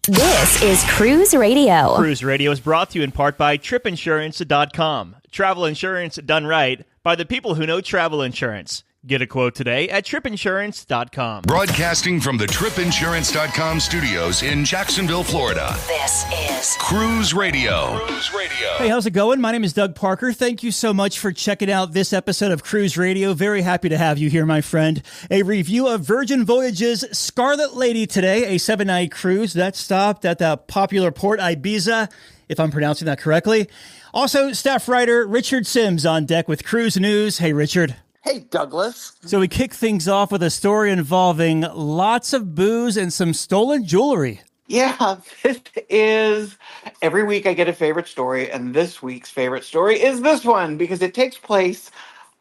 This is Cruise Radio. Cruise Radio is brought to you in part by tripinsurance.com. Travel insurance done right by the people who know travel insurance. Get a quote today at tripinsurance.com. Broadcasting from the tripinsurance.com studios in Jacksonville, Florida. This is Cruise Radio. Cruise Radio. Hey, how's it going? My name is Doug Parker. Thank you so much for checking out this episode of Cruise Radio. Very happy to have you here, my friend. A review of Virgin Voyages Scarlet Lady today, a 7-night cruise that stopped at the popular port Ibiza, if I'm pronouncing that correctly. Also, staff writer Richard Sims on deck with Cruise News. Hey, Richard. Hey, Douglas. So we kick things off with a story involving lots of booze and some stolen jewelry. Yeah, this is, every week I get a favorite story, and this week's favorite story is this one, because it takes place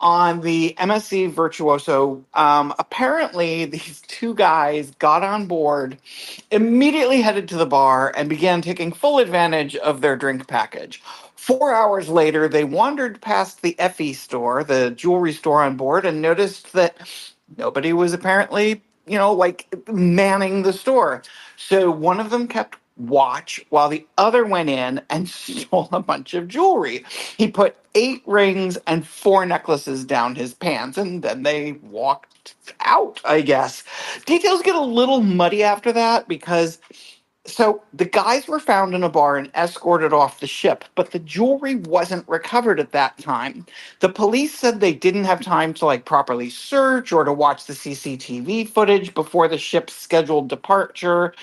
on the MSC Virtuoso. Apparently, these two guys got on board, immediately headed to the bar, and began taking full advantage of their drink package. 4 hours later, they wandered past the FE store, the jewelry store on board, and noticed that nobody was apparently, manning the store. So one of them kept watch while the other went in and stole a bunch of jewelry. He put 8 rings and 4 necklaces down his pants, and then they walked out, I guess. Details get a little muddy after that because... So the guys were found in a bar and escorted off the ship, but the jewelry wasn't recovered at that time. The police said they didn't have time to properly search or to watch the CCTV footage before the ship's scheduled departure.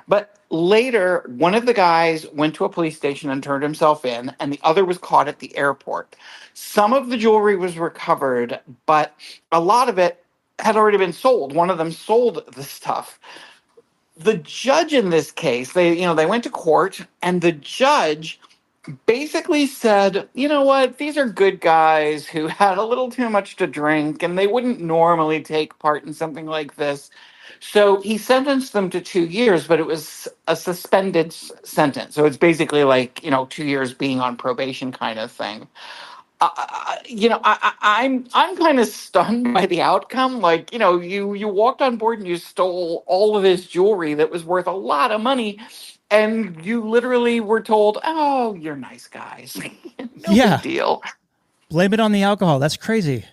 But later, one of the guys went to a police station and turned himself in, and the other was caught at the airport. Some of the jewelry was recovered, but a lot of it had already been sold. One of them sold the stuff. The judge in this case, they went to court, and the judge basically said, you know what, these are good guys who had a little too much to drink, and they wouldn't normally take part in something like this. So he sentenced them to 2 years, but it was a suspended sentence. So it's basically 2 years being on probation kind of thing. I'm kind of stunned by the outcome. You walked on board and you stole all of this jewelry that was worth a lot of money, and you literally were told, "Oh, you're nice guys." No big deal. Blame it on the alcohol. That's crazy.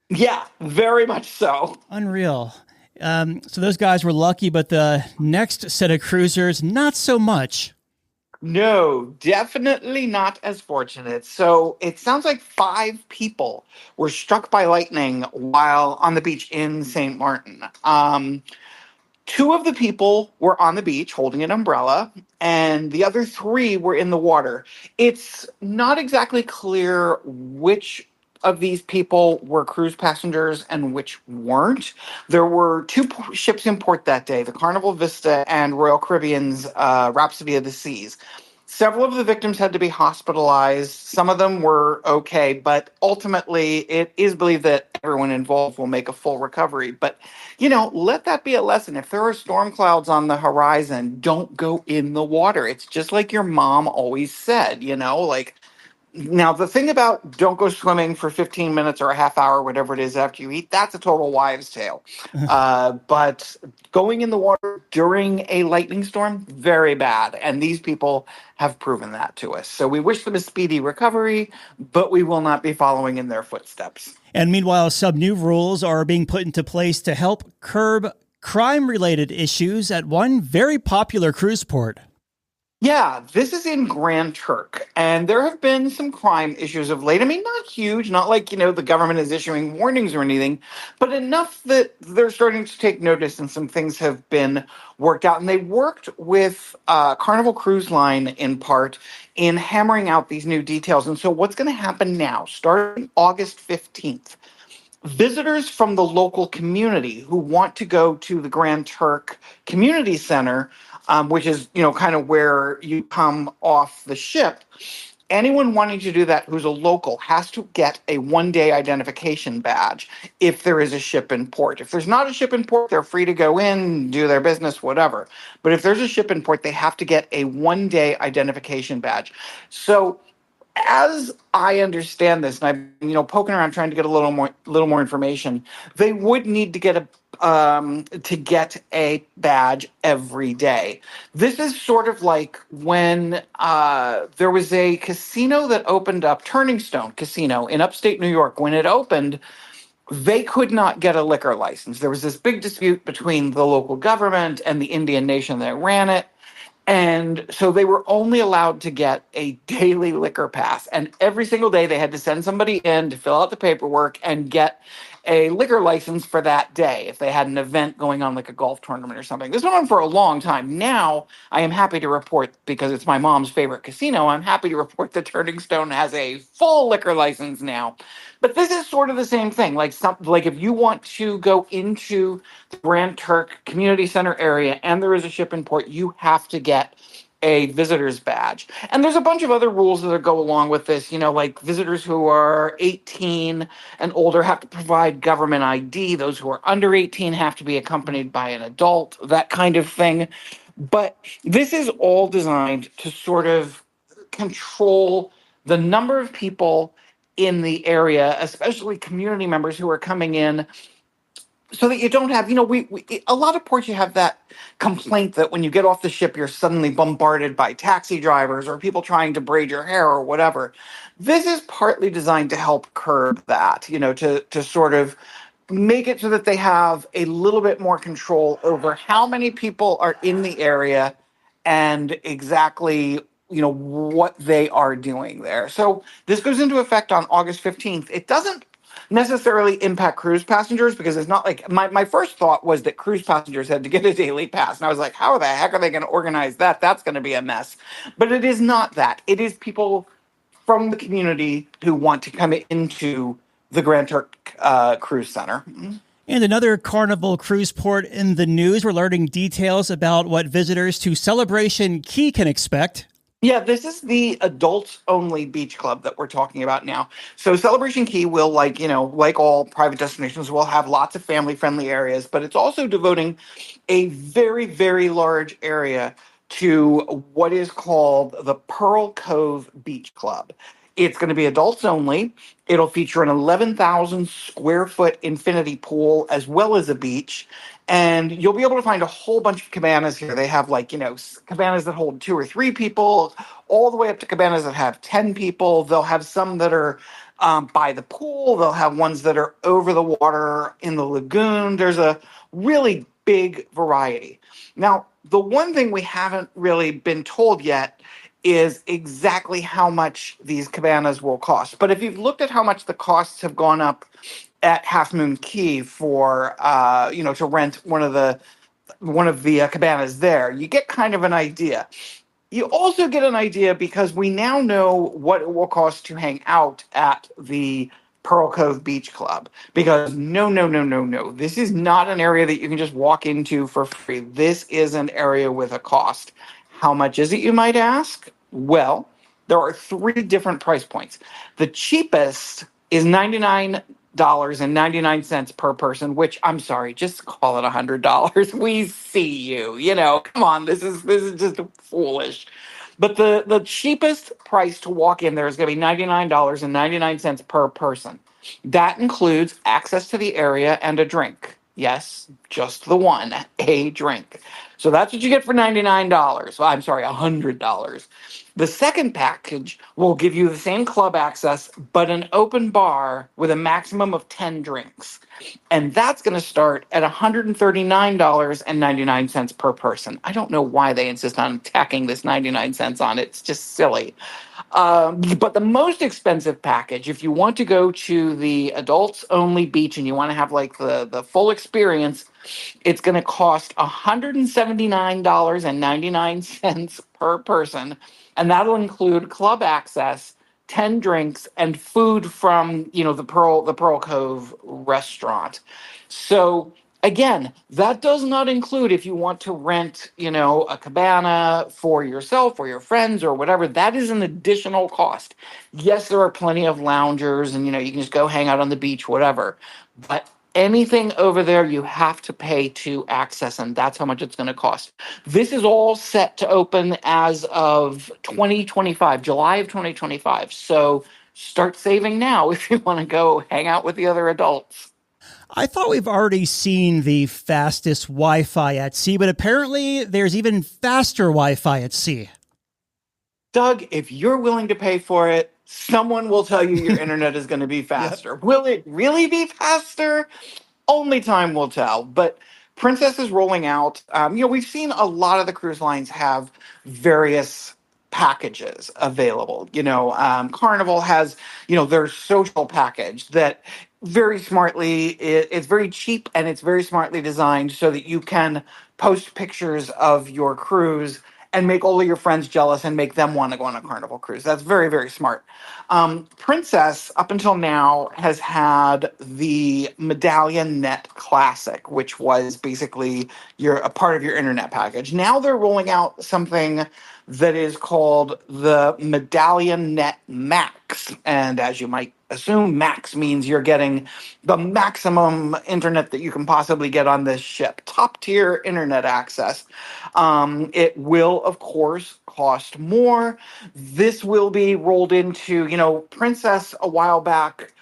Yeah, very much so. Unreal. So those guys were lucky, but the next set of cruisers, not so much. No, definitely not as fortunate. So it sounds like 5 people were struck by lightning while on the beach in St. Martin. 2 of the people were on the beach holding an umbrella, and the other 3 were in the water. It's not exactly clear which of these people were cruise passengers and which weren't. There were 2 ships in port that day, the Carnival Vista and Royal Caribbean's Rhapsody of the Seas. Several of the victims had to be hospitalized. Some of them were okay, but ultimately it is believed that everyone involved will make a full recovery. But, let that be a lesson. If there are storm clouds on the horizon, don't go in the water. It's just like your mom always said, Now, the thing about don't go swimming for 15 minutes or a half hour, whatever it is after you eat, that's a total wives' tale. But going in the water during a lightning storm, very bad. And these people have proven that to us. So we wish them a speedy recovery, but we will not be following in their footsteps. And meanwhile, some new rules are being put into place to help curb crime-related issues at one very popular cruise port. Yeah, this is in Grand Turk, and there have been some crime issues of late. I mean, not huge, not like, the government is issuing warnings or anything, but enough that they're starting to take notice and some things have been worked out. And they worked with Carnival Cruise Line in part in hammering out these new details. And so what's going to happen now, starting August 15th, visitors from the local community who want to go to the Grand Turk Community Center, which is, kind of where you come off the ship, anyone wanting to do that who's a local has to get a 1-day identification badge if there is a ship in port. If there's not a ship in port, they're free to go in, do their business, whatever. But if there's a ship in port, they have to get a 1-day identification badge. So as I understand this, and I've poking around trying to get a little more information, they would need to get a badge every day. This is sort of like when there was a casino that opened up, Turning Stone Casino in upstate New York. When it opened, they could not get a liquor license. There was this big dispute between the local government and the Indian nation that ran it. And so they were only allowed to get a daily liquor pass. And every single day they had to send somebody in to fill out the paperwork and get a liquor license for that day if they had an event going on, like a golf tournament or something. This went on for a long time. Now I am happy to report, because it's my mom's favorite casino, I'm happy to report that Turning Stone has a full liquor license now. But this is sort of the same thing. Like if you want to go into the Grand Turk Community Center area and there is a ship in port, you have to get a visitor's badge. And there's a bunch of other rules that go along with this, like visitors who are 18 and older have to provide government ID. Those who are under 18 have to be accompanied by an adult, that kind of thing. But this is all designed to sort of control the number of people in the area, especially community members who are coming in, so that you don't have, a lot of ports, you have that complaint that when you get off the ship, you're suddenly bombarded by taxi drivers or people trying to braid your hair or whatever. This is partly designed to help curb that, to sort of make it so that they have a little bit more control over how many people are in the area and exactly, what they are doing there. So this goes into effect on August 15th. It doesn't necessarily impact cruise passengers, because it's not like my first thought was that cruise passengers had to get a daily pass. And I was like, how the heck are they going to organize that? That's going to be a mess. But it is not that. It is people from the community who want to come into the Grand Turk Cruise Center. And another Carnival cruise port in the news. We're learning details about what visitors to Celebration Key can expect. Yeah, this is the adults only beach club that we're talking about now. So Celebration Key will, like all private destinations, will have lots of family friendly areas, but it's also devoting a very, very large area to what is called the Pearl Cove Beach Club. It's going to be adults only. It'll feature an 11,000 square foot infinity pool as well as a beach. And you'll be able to find a whole bunch of cabanas here. They have cabanas that hold 2 or 3 people, all the way up to cabanas that have 10 people. They'll have some that are by the pool. They'll have ones that are over the water in the lagoon. There's a really big variety. Now, the one thing we haven't really been told yet is exactly how much these cabanas will cost. But if you've looked at how much the costs have gone up at Half Moon Cay for to rent one of the cabanas there, you get kind of an idea. You also get an idea because we now know what it will cost to hang out at the Pearl Cove Beach Club. Because no, this is not an area that you can just walk into for free. This is an area with a cost. How much is it, you might ask? Well, there are 3 different price points. The cheapest is $99.99 per person, which, I'm sorry, just call it $100. We see you. Come on, this is just foolish. But the cheapest price to walk in there is going to be $99.99 per person. That includes access to the area and a drink. Yes, just the one, a drink. So that's what you get for $99. Well, I'm sorry, $100. The second package will give you the same club access, but an open bar with a maximum of 10 drinks. And that's going to start at $139.99 per person. I don't know why they insist on tacking this 99 cents on it. It's just silly. But the most expensive package, if you want to go to the adults only beach and you want to have the full experience, it's going to cost $179.99 per person. And that'll include club access, 10 drinks, and food from, the Pearl Cove restaurant. So again, that does not include if you want to rent, a cabana for yourself or your friends or whatever. That is an additional cost. Yes, there are plenty of loungers and, you can just go hang out on the beach, whatever. But anything over there, you have to pay to access, and that's how much it's going to cost. This is all set to open as of 2025, July of 2025. So start saving now if you want to go hang out with the other adults. I thought we've already seen the fastest Wi-Fi at sea, but apparently there's even faster Wi-Fi at sea. Doug, if you're willing to pay for it, someone will tell you your internet is going to be faster. Yep. Will it really be faster? Only time will tell. But Princess is rolling out. We've seen a lot of the cruise lines have various packages available. Carnival has, their social package that very smartly, it's very cheap and it's very smartly designed so that you can post pictures of your cruise and make all of your friends jealous and make them want to go on a Carnival cruise. That's very, very smart. Princess, up until now, has had the Medallion Net Classic, which was basically a part of your internet package. Now they're rolling out something that is called the Medallion Net Max. And as you might assume, Max means you're getting the maximum internet that you can possibly get on this ship. Top tier internet access. It will, of course, cost more. This will be rolled into, Princess a while back.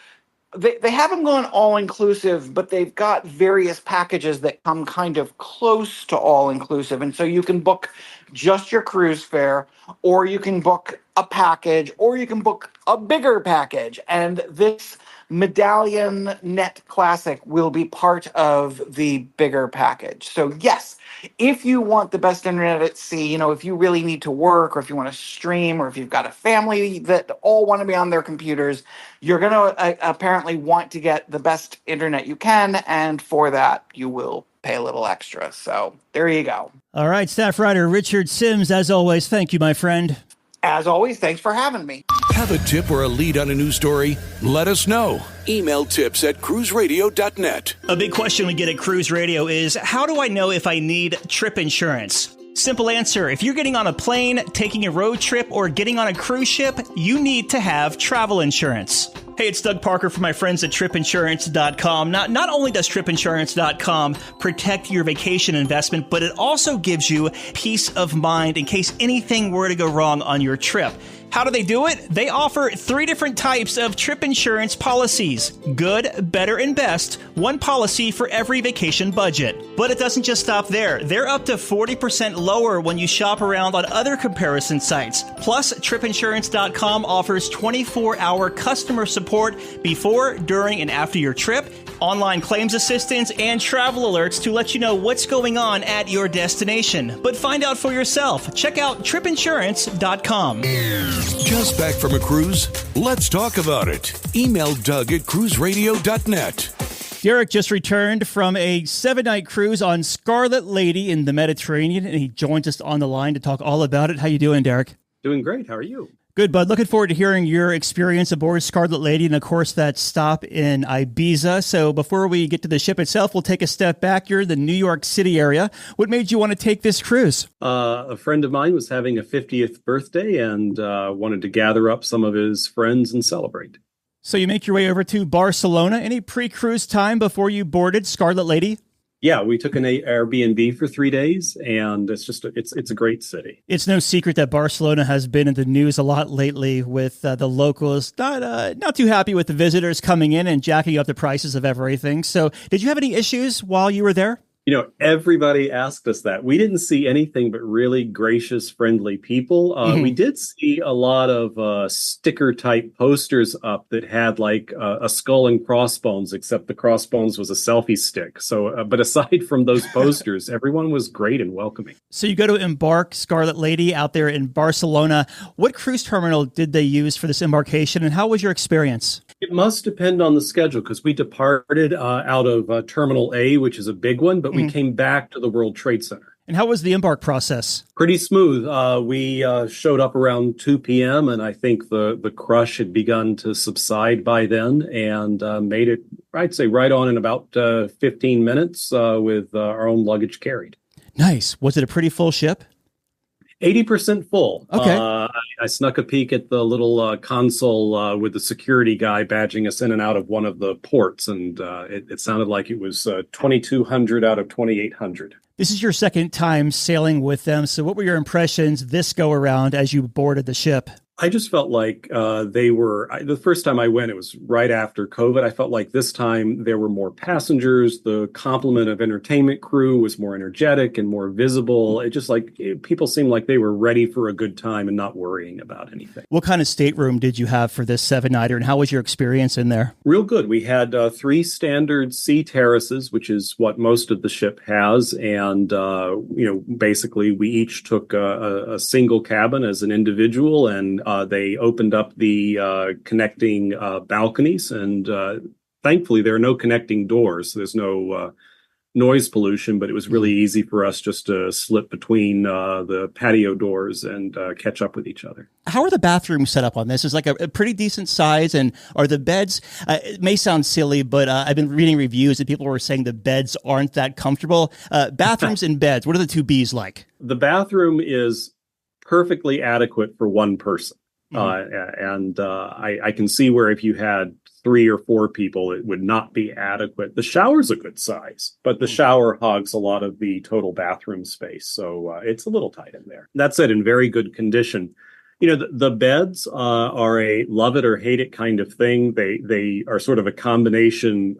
They haven't gone all-inclusive, but they've got various packages that come kind of close to all-inclusive. And so you can book just your cruise fare, or you can book a package, or you can book a bigger package. And this Medallion Net Classic will be part of the bigger package. So yes, if you want the best internet at sea, if you really need to work, or if you want to stream, or if you've got a family that all want to be on their computers, you're going to apparently want to get the best internet you can. And for that, you will pay a little extra. So there you go. All right, staff writer Richard Sims, as always, thank you, my friend. As always, thanks for having me. Have a tip or a lead on a news story? Let us know. Email tips@cruiseradio.net. A big question we get at Cruise Radio is, how do I know if I need trip insurance? Simple answer. If you're getting on a plane, taking a road trip, or getting on a cruise ship, you need to have travel insurance. Hey, it's Doug Parker from my friends at tripinsurance.com. Not only does tripinsurance.com protect your vacation investment, but it also gives you peace of mind in case anything were to go wrong on your trip. How do they do it? They offer 3 different types of trip insurance policies. Good, better, and best. One policy for every vacation budget. But it doesn't just stop there. They're up to 40% lower when you shop around on other comparison sites. Plus, tripinsurance.com offers 24-hour customer support before, during, and after your trip, online claims assistance, and travel alerts to let you know what's going on at your destination. But find out for yourself. Check out tripinsurance.com. Just back from a cruise? Let's talk about it. Email Doug@cruiseradio.net. Derek just returned from a 7-night cruise on Scarlet Lady in the Mediterranean, and he joins us on the line to talk all about it. How you doing, Derek? Doing great. How are you? Good, bud. Looking forward to hearing your experience aboard Scarlet Lady and, of course, that stop in Ibiza. So before we get to the ship itself, we'll take a step back. You're in the New York City area. What made you want to take this cruise? A friend of mine was having a 50th birthday and wanted to gather up some of his friends and celebrate. So you make your way over to Barcelona. Any pre-cruise time before you boarded Scarlet Lady? Yeah, we took an Airbnb for 3 days, and it's a great city. It's no secret that Barcelona has been in the news a lot lately with the locals not too happy with the visitors coming in and jacking up the prices of everything. So did you have any issues while you were there? Everybody asked us that. We didn't see anything but really gracious, friendly people. We did see a lot of sticker-type posters up that had like a skull and crossbones, except the crossbones was a selfie stick. So, but aside from those posters, everyone was great and welcoming. So you go to embark Scarlet Lady out there in Barcelona. What cruise terminal did they use for this embarkation, and how was your experience? It must depend on the schedule, because we departed out of Terminal A, which is a big one, but we came back to the World Trade Center. And how was the embark process? Pretty smooth. We showed up around 2 p.m., and I think the crush had begun to subside by then, and made it, I'd say, right on in about 15 minutes with our own luggage carried. Nice. Was it a pretty full ship? 80% full. Okay. I snuck a peek at the little console with the security guy badging us in and out of one of the ports, and it sounded like it was 2,200 out of 2,800. This is your second time sailing with them. So what were your impressions this go around as you boarded the ship? I just felt like the first time I went, it was right after COVID. I felt like this time there were more passengers. The complement of entertainment crew was more energetic and more visible. People seemed like they were ready for a good time and not worrying about anything. What kind of stateroom did you have for this 7-nighter, and how was your experience in there? Real good. We had 3 standard sea terraces, which is what most of the ship has. And, basically we each took a single cabin as an individual, and they opened up the connecting balconies, and thankfully there are no connecting doors. So there's no noise pollution, but it was really easy for us just to slip between the patio doors and catch up with each other. How are the bathrooms set up on this? It's like a pretty decent size, and are the beds, it may sound silly, but I've been reading reviews that people were saying the beds aren't that comfortable. Bathrooms and beds, what are the two Bs like? The bathroom is perfectly adequate for one person. I can see where if you had 3 or 4 people, it would not be adequate. The shower's a good size, but the shower hogs a lot of the total bathroom space. So it's a little tight in there. That said, in very good condition. The beds are a love it or hate it kind of thing. They are sort of a combination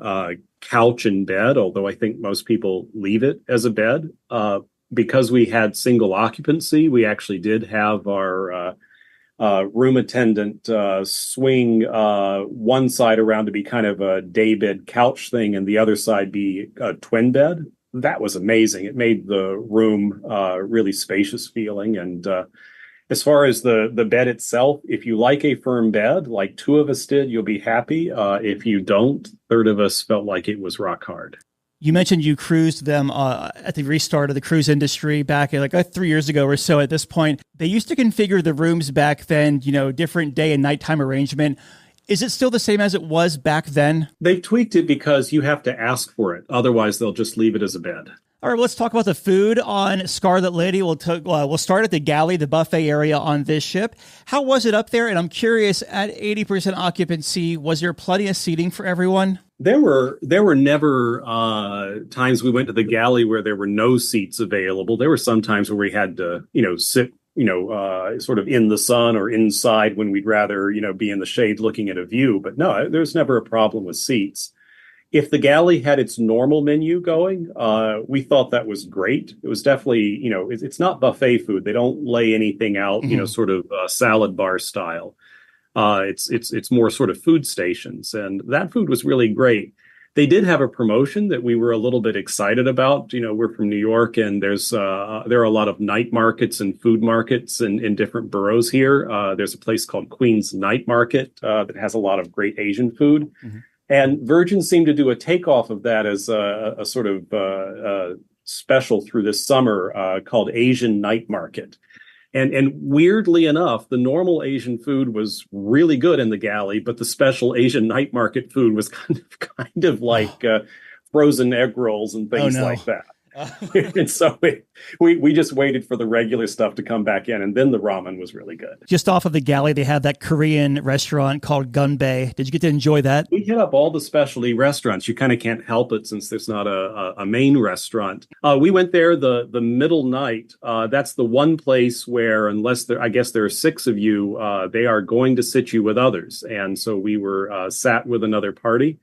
couch and bed, although I think most people leave it as a bed. Because we had single occupancy, we actually did have our room attendant swing one side around to be kind of a daybed couch thing and the other side be a twin bed. That was amazing. It made the room really spacious feeling. And as far as the bed itself, if you like a firm bed, like 2 of us did, you'll be happy. If you don't, 1/3 of us felt like it was rock hard. You mentioned you cruised them at the restart of the cruise industry back 3 years ago or so at this point. They used to configure the rooms back then, different day and nighttime arrangement. Is it still the same as it was back then? They've tweaked it because you have to ask for it. Otherwise, they'll just leave it as a bed. All right, well, let's talk about the food on Scarlet Lady. We'll start at the galley, the buffet area on this ship. How was it up there? And I'm curious, at 80% occupancy, was there plenty of seating for everyone? There were never times we went to the galley where there were no seats available. There were some times where we had to, sit, sort of in the sun or inside when we'd rather, be in the shade looking at a view. But no, there's never a problem with seats. If the galley had its normal menu going, we thought that was great. It was definitely, it's not buffet food. They don't lay anything out, sort of salad bar style. It's more sort of food stations, and that food was really great. They did have a promotion that we were a little bit excited about. We're from New York, and there are a lot of night markets and food markets in different boroughs here. There's a place called Queen's Night Market that has a lot of great Asian food. Mm-hmm. And Virgin seemed to do a takeoff of that as a sort of special through this summer called Asian Night Market. And weirdly enough, the normal Asian food was really good in the galley, but the special Asian night market food was kind of like frozen egg rolls and things like that. And so we just waited for the regular stuff to come back in, and then the ramen was really good. Just off of the galley, they have that Korean restaurant called Gunbae. Did you get to enjoy that? We hit up all the specialty restaurants. You kind of can't help it since there's not a main restaurant. We went there the middle night. That's the one place where, unless I guess there are 6 of you, they are going to sit you with others. And so we were sat with another party.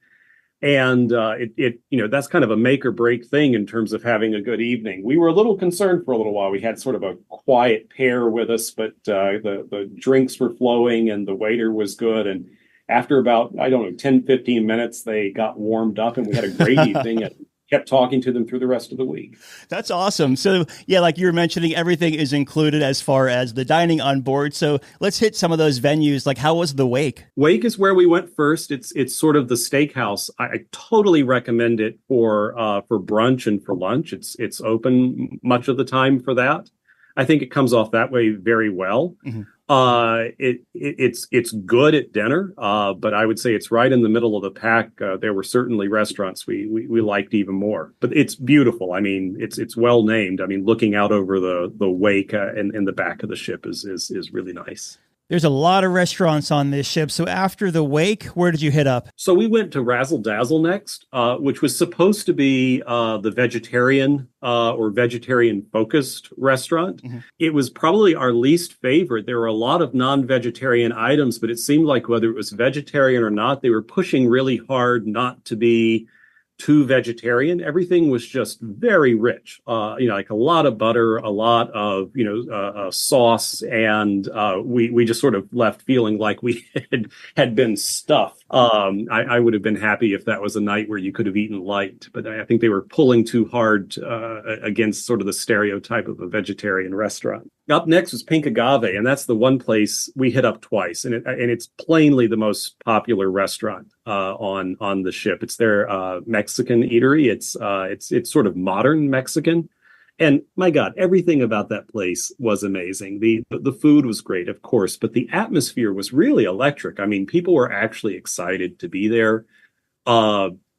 And that's kind of a make or break thing in terms of having a good evening. We were a little concerned for a little while. We had sort of a quiet pair with us, but the drinks were flowing and the waiter was good. And after about, 10, 15 minutes, they got warmed up and we had a great evening and kept talking to them through the rest of the week. That's awesome. So yeah, like you were mentioning, everything is included as far as the dining on board. So let's hit some of those venues. Like, how was the Wake? Wake is where we went first. It's sort of the steakhouse. I totally recommend it for brunch and for lunch. It's open much of the time for that. I think it comes off that way very well. Mm-hmm. It's good at dinner, but I would say it's right in the middle of the pack. There were certainly restaurants we liked even more, but it's beautiful. I mean, it's well named. I mean, looking out over the wake in the back of the ship is really nice. There's a lot of restaurants on this ship. So after the wake, where did you hit up? So we went to Razzle Dazzle next, which was supposed to be the vegetarian or vegetarian focused restaurant. Mm-hmm. It was probably our least favorite. There were a lot of non-vegetarian items, but it seemed like whether it was vegetarian or not, they were pushing really hard not to be too vegetarian. Everything was just very rich, like a lot of butter, a lot of, sauce. And we just sort of left feeling like we had been stuffed. I would have been happy if that was a night where you could have eaten light, but I think they were pulling too hard against sort of the stereotype of a vegetarian restaurant. Up next was Pink Agave, and that's the one place we hit up twice, and it's plainly the most popular restaurant on the ship. It's their Mexican eatery. It's sort of modern Mexican, and my God, everything about that place was amazing. The food was great, of course, but the atmosphere was really electric. I mean, people were actually excited to be there.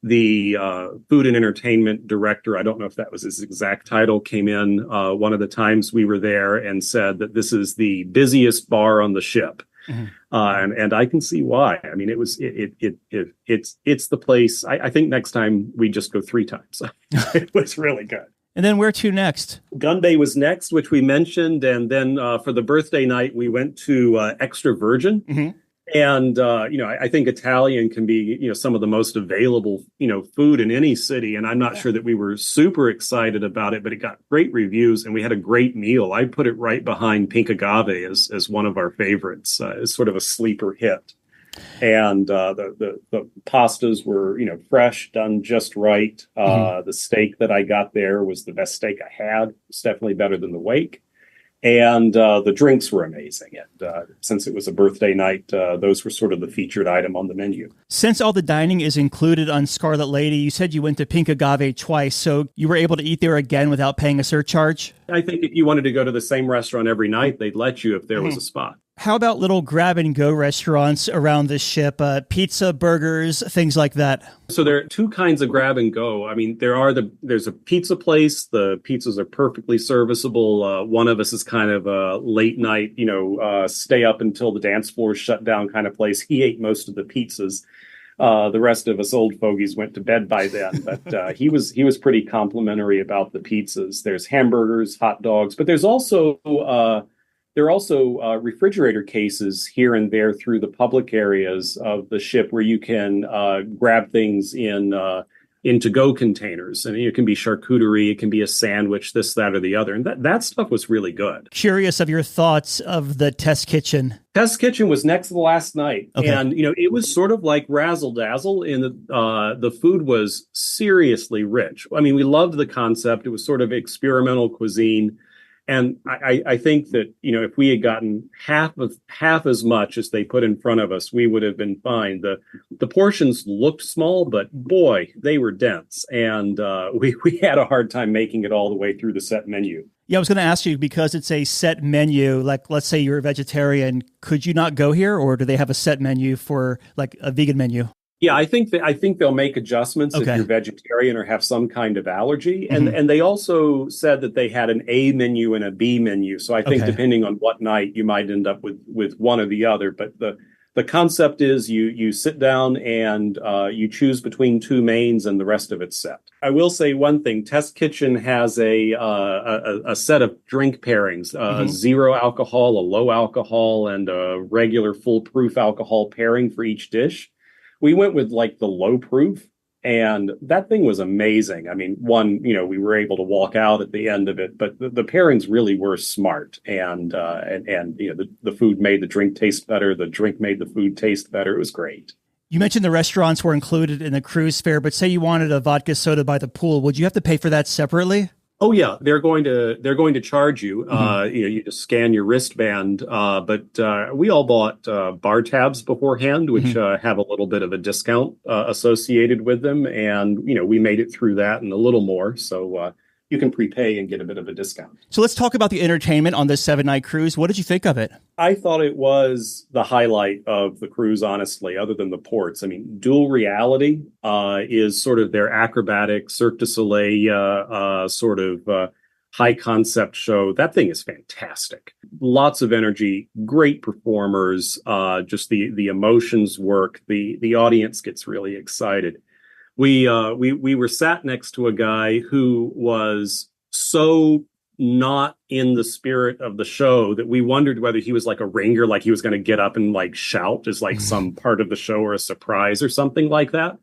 The food and entertainment director, I don't know if that was his exact title, came in one of the times we were there and said that this is the busiest bar on the ship. Mm-hmm. And I can see why. I mean, it's the place. I think next time we just go 3 times. It was really good. And then where to next? Gun Bay was next, which we mentioned. And then for the birthday night, we went to Extra Virgin. Mm-hmm. And, I think Italian can be, some of the most available, food in any city. And I'm not sure that we were super excited about it, but it got great reviews and we had a great meal. I put it right behind Pink Agave as one of our favorites, as sort of a sleeper hit. And the pastas were, fresh, done just right. Mm-hmm. The steak that I got there was the best steak I had. It's definitely better than the wake. And the drinks were amazing. And since it was a birthday night, those were sort of the featured item on the menu. Since all the dining is included on Scarlet Lady, you said you went to Pink Agave twice, so you were able to eat there again without paying a surcharge? I think if you wanted to go to the same restaurant every night, they'd let you if there was a spot. How about little grab-and-go restaurants around the ship, pizza, burgers, things like that? So there are 2 kinds of grab-and-go. I mean, there's a pizza place. The pizzas are perfectly serviceable. One of us is kind of a late-night, stay up until the dance floor shut down kind of place. He ate most of the pizzas. The rest of us old fogies went to bed by then, but he was pretty complimentary about the pizzas. There's hamburgers, hot dogs, but there are also refrigerator cases here and there through the public areas of the ship where you can grab things in to-go containers. And it can be charcuterie, it can be a sandwich, this, that, or the other. And that stuff was really good. Curious of your thoughts of the test kitchen. Test kitchen was next to the last night. Okay. And, it was sort of like Razzle Dazzle in the food was seriously rich. I mean, we loved the concept. It was sort of experimental cuisine. And I think that, if we had gotten half as much as they put in front of us, we would have been fine. The portions looked small, but boy, they were dense. And we had a hard time making it all the way through the set menu. Yeah, I was going to ask you, because it's a set menu, like let's say you're a vegetarian, could you not go here? Or do they have a set menu for like a vegan menu? Yeah, I think they'll make adjustments if you're vegetarian or have some kind of allergy. And they also said that they had an A menu and a B menu. So I think depending on what night, you might end up with one or the other. But the concept is you sit down and you choose between 2 mains and the rest of it's set. I will say one thing. Test Kitchen has a set of drink pairings, 0 alcohol, a low alcohol, and a regular foolproof alcohol pairing for each dish. We went with like the low proof, and that thing was amazing. I mean, we were able to walk out at the end of it, but the pairings really were smart, and the food made the drink taste better. The drink made the food taste better. It was great. You mentioned the restaurants were included in the cruise fare, but say you wanted a vodka soda by the pool, would you have to pay for that separately? Oh yeah, they're going to charge you. You just scan your wristband. But we all bought bar tabs beforehand, which have a little bit of a discount associated with them, and we made it through that and a little more. So you can prepay and get a bit of a discount. So let's talk about the entertainment on this 7-night cruise. What did you think of it? I thought it was the highlight of the cruise, honestly, other than the ports. I mean, Dual Reality is sort of their acrobatic Cirque du Soleil sort of high concept show. That thing is fantastic. Lots of energy, great performers, just the emotions work. The audience gets really excited. We were sat next to a guy who was so not in the spirit of the show that we wondered whether he was like a ringer, like he was going to get up and like shout as like some part of the show or a surprise or something like that.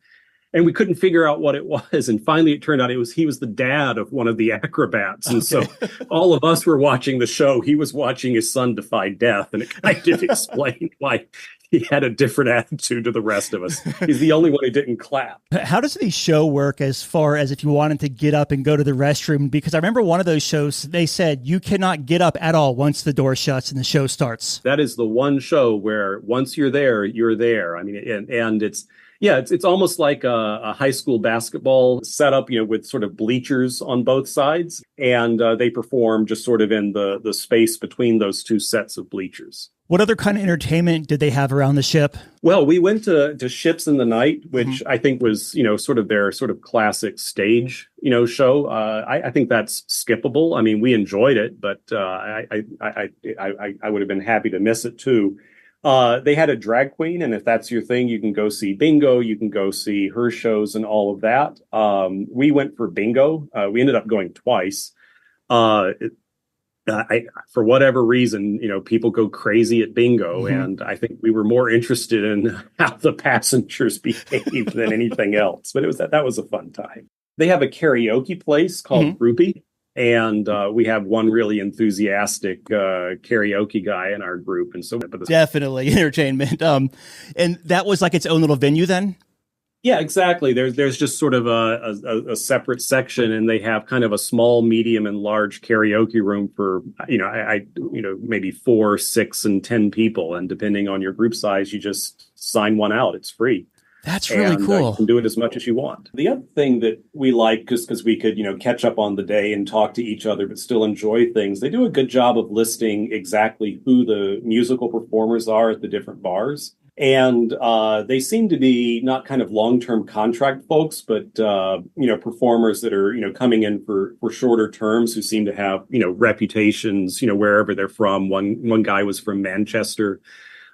And we couldn't figure out what it was. And finally, it turned out he was the dad of one of the acrobats. And so all of us were watching the show. He was watching his son defy death. And it kind of explained why he had a different attitude to the rest of us. He's the only one who didn't clap. How does the show work as far as if you wanted to get up and go to the restroom? Because I remember one of those shows, they said you cannot get up at all once the door shuts and the show starts. That is the one show where once you're there, you're there. I mean, and it's, yeah, it's almost like a high school basketball setup, with sort of bleachers on both sides. And they perform just sort of in the space between those two sets of bleachers. What other kind of entertainment did they have around the ship? Well, we went to Ships in the Night, which I think was, sort of their sort of classic stage, show. I think that's skippable. I mean, we enjoyed it, but I would have been happy to miss it too. They had a drag queen, and if that's your thing, you can go see Bingo. You can go see her shows and all of that. We went for Bingo. We ended up going twice. For whatever reason, people go crazy at Bingo, and I think we were more interested in how the passengers behaved than anything else. But that was a fun time. They have a karaoke place called Groupie. And we have one really enthusiastic karaoke guy in our group. And so definitely entertainment. And that was like its own little venue then? Yeah, exactly. There's just sort of a separate section, and they have kind of a small, medium, and large karaoke room for, maybe 4, 6, and 10 people. And depending on your group size, you just sign one out. It's free. That's really cool. You can do it as much as you want. The other thing that we like, because we could, catch up on the day and talk to each other, but still enjoy things, they do a good job of listing exactly who the musical performers are at the different bars. And they seem to be not kind of long-term contract folks, but, performers that are, coming in for shorter terms who seem to have, reputations, wherever they're from. One guy was from Manchester.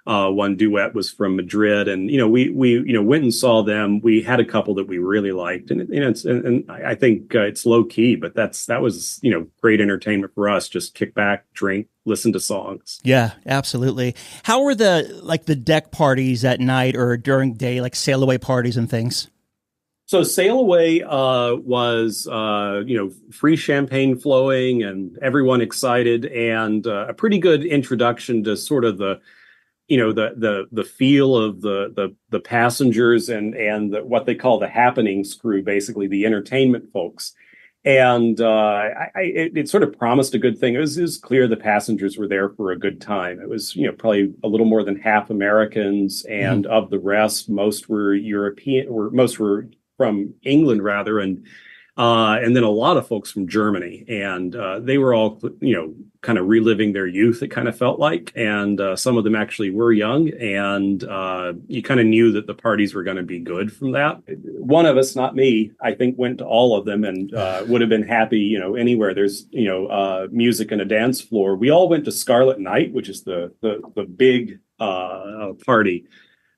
One duet was from Madrid, and we went and saw them. We had a couple that we really liked, and I think it's low key, but that was great entertainment for us. Just kick back, drink, listen to songs. Yeah, absolutely. How were the deck parties at night or during day, like sail away parties and things? So Sail Away was free champagne flowing and everyone excited, and a pretty good introduction to sort of the feel of the passengers and what they call the happenings crew, basically the entertainment folks. And it sort of promised a good thing. It was clear the passengers were there for a good time. It was, probably a little more than half Americans, and of the rest, most were European, or most were from England rather, and then a lot of folks from Germany, and they were all, kind of reliving their youth, it kind of felt like. And some of them actually were young, and you kind of knew that the parties were going to be good from that. One of us, not me, I think went to all of them and would have been happy, anywhere there's, music and a dance floor. We all went to Scarlet Night, which is the big party.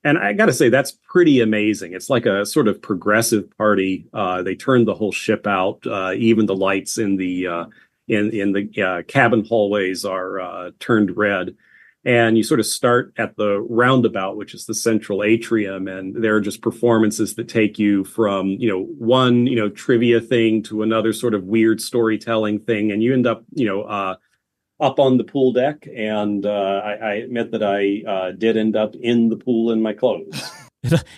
And I got to say, that's pretty amazing. It's like a sort of progressive party. They turned the whole ship out. Even the lights in the cabin hallways are turned red. And you sort of start at the roundabout, which is the central atrium. And there are just performances that take you from, one, trivia thing to another sort of weird storytelling thing. And you end up, up on the pool deck, and I admit that I did end up in the pool in my clothes.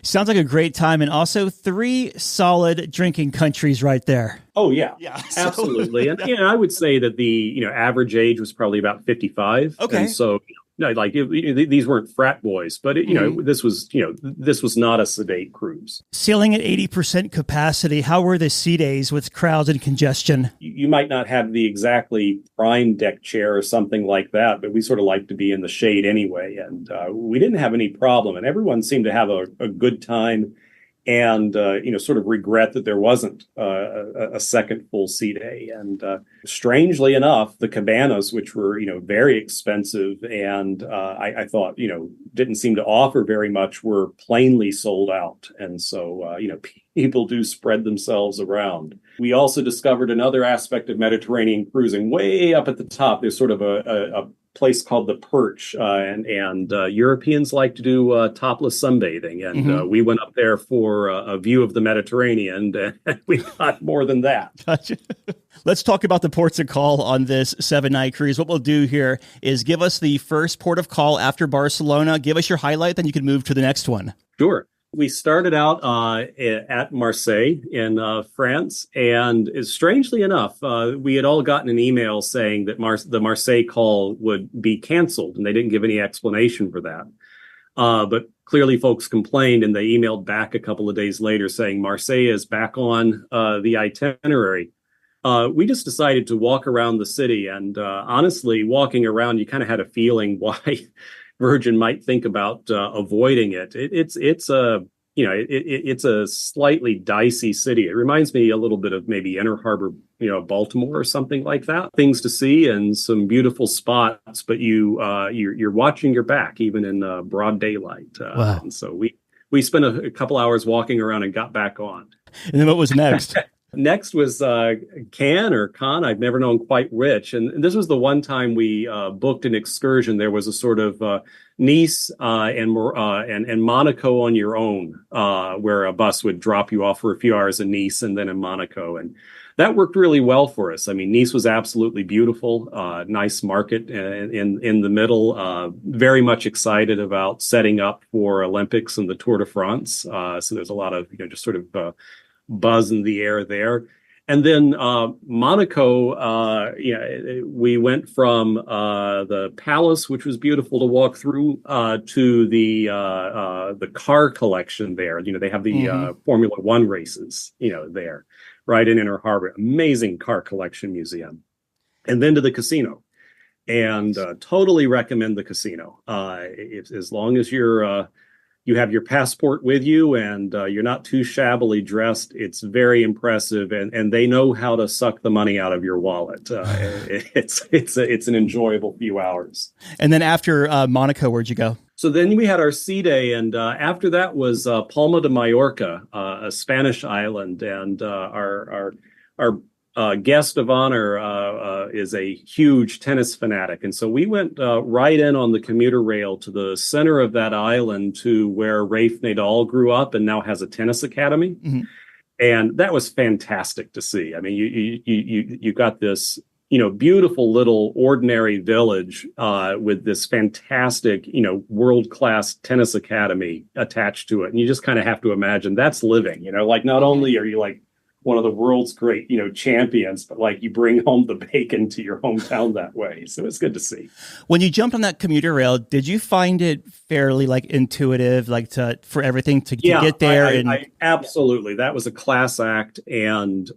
Sounds like a great time, and also 3 solid drinking countries right there. Oh, yeah. Absolutely. And I would say that the average age was probably about 55. Okay. And so No, like these weren't frat boys, but this was not a sedate cruise. Sailing at 80% capacity, how were the sea days with crowds and congestion? You might not have the exactly prime deck chair or something like that, but we sort of like to be in the shade anyway, and we didn't have any problem, and everyone seemed to have a good time. And, sort of regret that there wasn't a second full sea day. And strangely enough, the cabanas, which were, very expensive and I thought, didn't seem to offer very much, were plainly sold out. And so, people do spread themselves around. We also discovered another aspect of Mediterranean cruising way up at the top. There's sort of a place called the Perch, and Europeans like to do topless sunbathing, and we went up there for a view of the Mediterranean, and we got more than that. Gotcha. Let's talk about the ports of call on this 7-night cruise. What we'll do here is give us the first port of call after Barcelona, give us your highlight, then you can move to the next one. Sure. We started out at Marseille in France, and strangely enough, we had all gotten an email saying that the Marseille call would be canceled, and they didn't give any explanation for that. But clearly folks complained, and they emailed back a couple of days later saying Marseille is back on the itinerary. We just decided to walk around the city, and honestly, walking around, you kind of had a feeling why Virgin might think about avoiding it. It's a slightly dicey city. It reminds me a little bit of maybe Inner Harbor, Baltimore or something like that. Things to see and some beautiful spots, but you're watching your back even in broad daylight. Wow. And so we spent a couple hours walking around and got back on. And then what was next? Next was Cannes. I've never known quite which. And this was the one time we booked an excursion. There was a sort of Nice and Monaco on your own, where a bus would drop you off for a few hours in Nice and then in Monaco. And that worked really well for us. I mean, Nice was absolutely beautiful, nice market in the middle, very much excited about setting up for Olympics and the Tour de France. So there's a lot of, just sort of buzz in the air there. And then Monaco, we went from the palace, which was beautiful to walk through, to the car collection there. They have the Formula One races, there, right in Inner Harbor. Amazing car collection museum. And then to the casino. And totally recommend the casino. As long as you have your passport with you and you're not too shabbily dressed, it's very impressive, and they know how to suck the money out of your wallet. It's an enjoyable few hours. And then after Monaco, where'd you go? So then we had our sea day, and after that was Palma de Mallorca, a Spanish island, and our guest of honor is a huge tennis fanatic. And so we went right in on the commuter rail to the center of that island to where Rafe Nadal grew up and now has a tennis academy. Mm-hmm. And that was fantastic to see. I mean, you got this, beautiful little ordinary village with this fantastic, world-class tennis academy attached to it. And you just kind of have to imagine that's living, like not only are you like one of the world's great, champions, but like you bring home the bacon to your hometown that way. So it's good to see. When you jumped on that commuter rail, did you find it fairly intuitive, for everything to get there? I absolutely. That was a class act and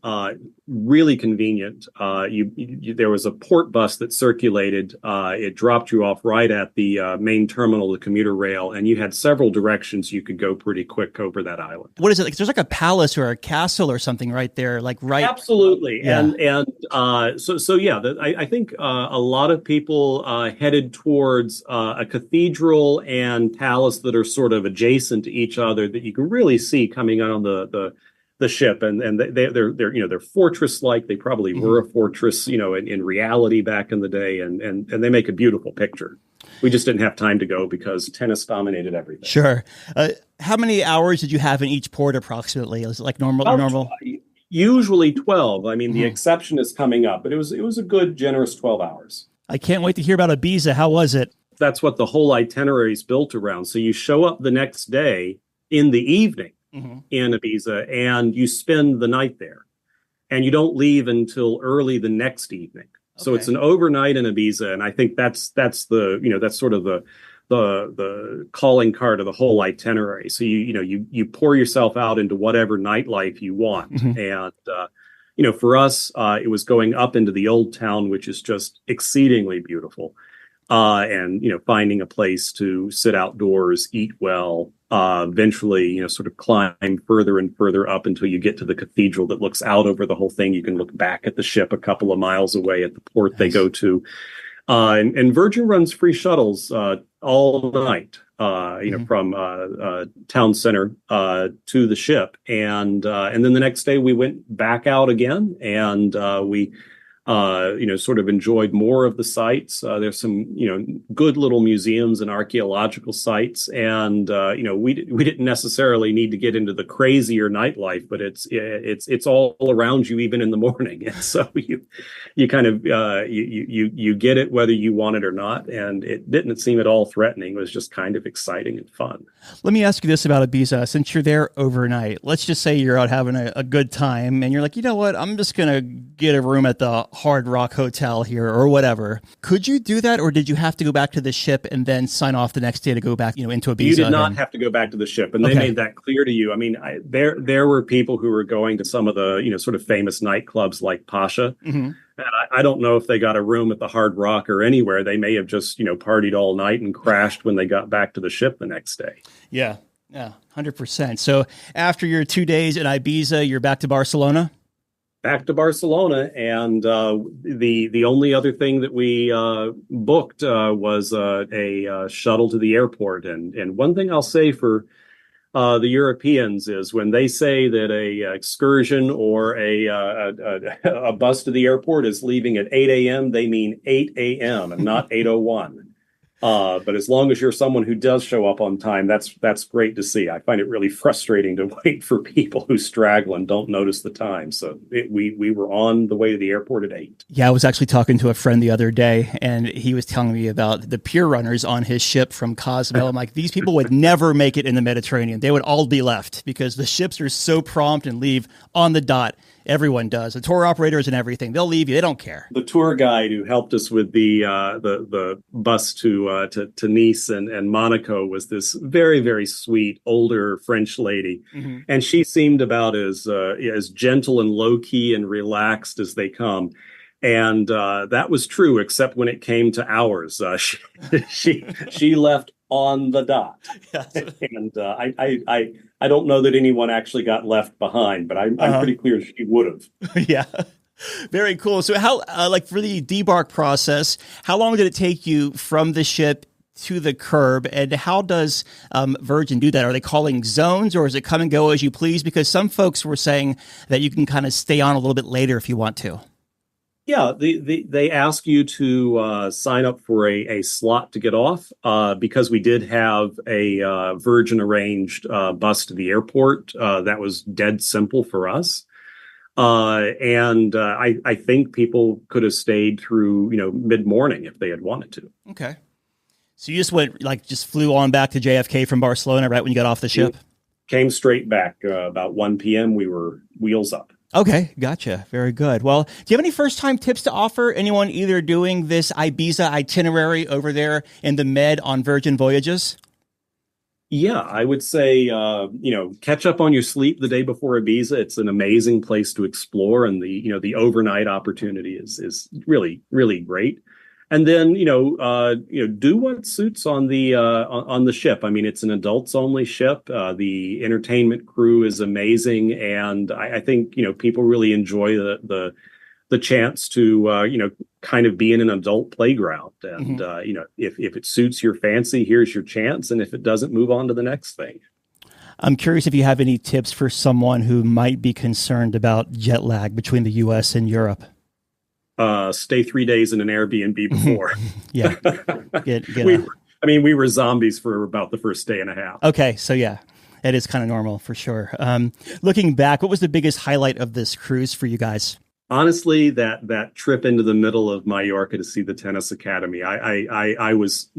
really convenient. There was a port bus that circulated. It dropped you off right at the main terminal of the commuter rail, and you had several directions you could go pretty quick over that island. What is it? There's a palace or a castle or something right there, right? Absolutely. Yeah. I think a lot of people headed towards a cathedral and palace that are sort of adjacent to each other that you can really see coming on the ship, and they're fortress like. They probably were a fortress, in reality back in the day, and they make a beautiful picture. We just didn't have time to go because tennis dominated everything. Sure. How many hours did you have in each port approximately? Is it normal? Usually 12. I mean, the exception is coming up, but it was a good, generous 12 hours. I can't wait to hear about Ibiza. How was it? That's what the whole itinerary is built around. So you show up the next day in the evening in Ibiza, and you spend the night there. And you don't leave until early the next evening. So it's an overnight in Ibiza, and I think that's the that's sort of the calling card of the whole itinerary. So you pour yourself out into whatever nightlife you want, and for us, it was going up into the old town, which is just exceedingly beautiful, and finding a place to sit outdoors, eat well, eventually sort of climb further and further up until you get to the cathedral that looks out over the whole thing. You can look back at the ship a couple of miles away at the port they go to. And Virgin runs free shuttles all night, from town center to the ship, and then the next day we went back out again, and we sort of enjoyed more of the sites. There's some good little museums and archaeological sites, and we didn't necessarily need to get into the crazier nightlife, but it's all around you even in the morning, and so you kind of you get it whether you want it or not, and it didn't seem at all threatening. It was just kind of exciting and fun. Let me ask you this about Ibiza. Since you're there overnight, let's just say you're out having a good time and you're like, you know what, I'm just going to get a room at the Hard Rock Hotel here or whatever. Could you do that, or did you have to go back to the ship and then sign off the next day to go back into Ibiza? You did not have to go back to the ship, and they made that clear to you. I mean, there were people who were going to some of the sort of famous nightclubs like Pasha. And I don't know if they got a room at the Hard Rock or anywhere. They may have just, partied all night and crashed when they got back to the ship the next day. Yeah, 100%. So after your 2 days in Ibiza, you're back to Barcelona? Back to Barcelona. And the only other thing that we booked was a shuttle to the airport. And one thing I'll say for the Europeans is when they say that a excursion or a bus to the airport is leaving at 8 a.m., they mean 8 a.m. and not 8:01. But as long as you're someone who does show up on time, that's great to see. I find it really frustrating to wait for people who straggle and don't notice the time. So we were on the way to the airport at 8. Yeah, I was actually talking to a friend the other day, and he was telling me about the pier runners on his ship from Cozumel. I'm like, these people would never make it in the Mediterranean. They would all be left because the ships are so prompt and leave on the dot. Everyone does. The tour operators and everything. They'll leave you. They don't care. The tour guide who helped us with the bus to Nice and Monaco was this very, very sweet older French lady, and she seemed about as gentle and low key and relaxed as they come. And that was true, except when it came to hours. She left on the dot. Yes. And I don't know that anyone actually got left behind, but I'm pretty clear she would have. Yeah. Very cool. So how, for the debark process, how long did it take you from the ship to the curb, and how does Virgin do that? Are they calling zones, or is it come and go as you please? Because some folks were saying that you can kind of stay on a little bit later if you want to. Yeah, they ask you to sign up for a slot to get off because we did have a Virgin arranged bus to the airport. That was dead simple for us. And I think people could have stayed through, mid-morning if they had wanted to. Okay. So you just went, just flew on back to JFK from Barcelona right when you got off the ship? Came straight back. About 1 p.m. we were wheels up. Okay, gotcha. Very good. Well, do you have any first-time tips to offer anyone either doing this Ibiza itinerary over there in the Med on Virgin Voyages? Yeah, I would say, catch up on your sleep the day before Ibiza. It's an amazing place to explore, and the overnight opportunity is really, really great. And then, do what suits on the ship. I mean, it's an adults only ship. The entertainment crew is amazing. And I think, people really enjoy the chance to, kind of be in an adult playground. And, if it suits your fancy, here's your chance. And if it doesn't, move on to the next thing. I'm curious if you have any tips for someone who might be concerned about jet lag between the U.S. and Europe. Stay 3 days in an Airbnb before. Yeah. We were zombies for about the first day and a half. Okay. So yeah, it is kind of normal for sure. Looking back, what was the biggest highlight of this cruise for you guys? Honestly, that trip into the middle of Mallorca to see the tennis academy. I'm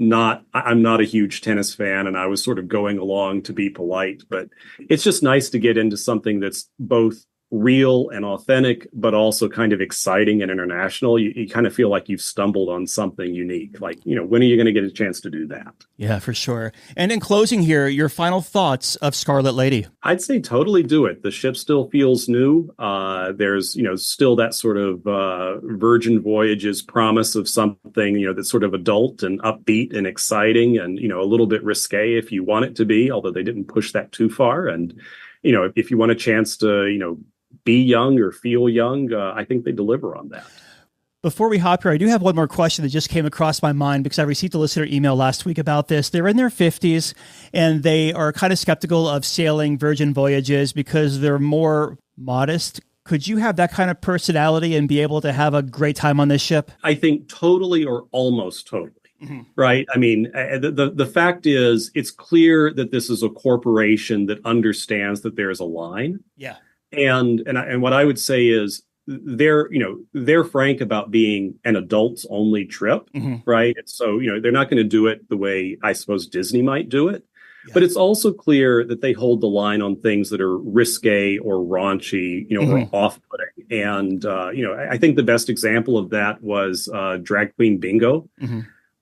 not a huge tennis fan, and I was sort of going along to be polite, but it's just nice to get into something that's both real and authentic, but also kind of exciting and international. You kind of feel like you've stumbled on something unique. Like, when are you going to get a chance to do that? Yeah, for sure. And in closing here, your final thoughts of Scarlet Lady. I'd say totally do it. The ship still feels new. There's, still that sort of Virgin Voyages promise of something, that's sort of adult and upbeat and exciting and, a little bit risque if you want it to be, although they didn't push that too far. And, if you want a chance to, be young or feel young, I think they deliver on that. Before we hop here, I do have one more question that just came across my mind because I received a listener email last week about this. They're in their 50s and they are kind of skeptical of sailing Virgin Voyages because they're more modest. Could you have that kind of personality and be able to have a great time on this ship? I think totally or almost totally. Mm-hmm. Right. I mean, the fact is, it's clear that this is a corporation that understands that there's a line. Yeah. And what I would say is they're frank about being an adults only trip. Mm-hmm. Right. So, they're not going to do it the way I suppose Disney might do it. Yeah. But it's also clear that they hold the line on things that are risque or raunchy, mm-hmm. or off-putting. And, I think the best example of that was Drag Queen Bingo. Mm-hmm.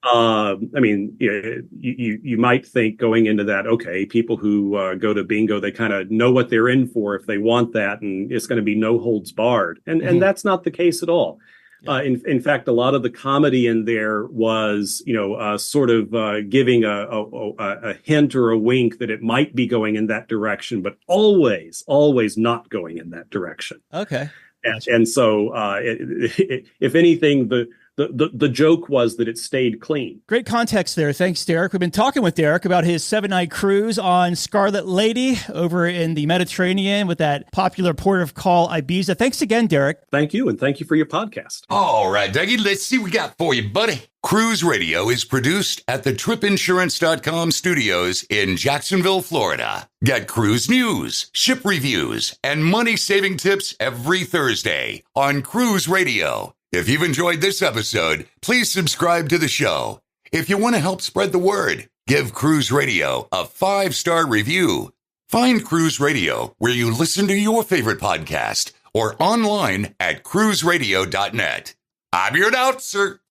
I mean, you might think going into that, okay, people who go to bingo, they kind of know what they're in for if they want that, and it's going to be no holds barred. And that's not the case at all. Yeah. In fact, a lot of the comedy in there was, sort of giving a hint or a wink that it might be going in that direction, but always not going in that direction. Okay. And so, if anything, the joke was that it stayed clean. Great context there. Thanks, Derek. We've been talking with Derek about his 7-night cruise on Scarlet Lady over in the Mediterranean with that popular port of call Ibiza. Thanks again, Derek. Thank you. And thank you for your podcast. All right, Dougie, let's see what we got for you, buddy. Cruise Radio is produced at the tripinsurance.com studios in Jacksonville, Florida. Get cruise news, ship reviews, and money-saving tips every Thursday on Cruise Radio. If you've enjoyed this episode, please subscribe to the show. If you want to help spread the word, give Cruise Radio a 5-star review. Find Cruise Radio where you listen to your favorite podcast or online at cruiseradio.net. I'm your announcer,